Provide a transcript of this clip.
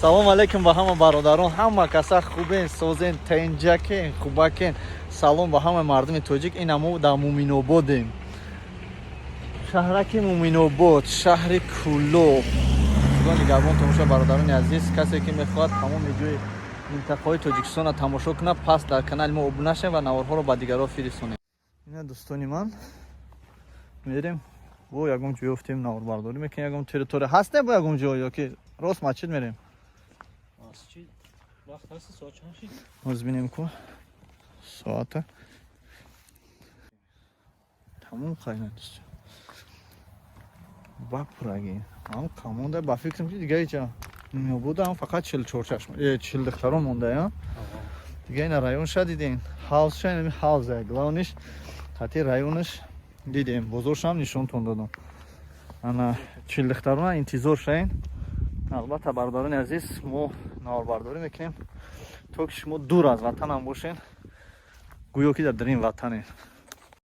салом алейкум ба ҳама бародарон, ҳама каса хубен, созен, таинҷакен, хубакен. Салом ба ҳама мардуми тоҷик. Ин мо дар Муминободем. Шаҳраки Муминобод, шаҳри Кӯло. Худои нигарбон тамошо бародарони азиз, касе ки мехоҳад тамоми ҷои минтақаҳои Тоҷикистонро тамошо кунад, пас дар канали мо обуна шавед ва наворҳоро ба дигарон фиристонед. Ина дӯстони ман, мерем бо ягон ҷой офтем наворбардорӣ мекунем. Ягон территория ҳаст не бо ягон ҷой ё ки рост масҷид мерем? Масҷид вақт ҳаст соат чанд шид? Ҳоз бинем ку соата тамом қайна дӯст. Бапурагӣ ҳам камонда ба фикрам ки дига ича мебудам фақат 44 чашм 40 духтарон монда. Дига ина район ша дидем. Ҳавз ша ин ҳавз главниш хати райониш дидем. Бозоршам нишонтон додам. Ана 40 духтарон интизор шаин. Албатта бародарони азиз, мо наворбардорӣ мекунем то ки шумо дур аз ватанам бошен, гӯё ки дар ин ватане.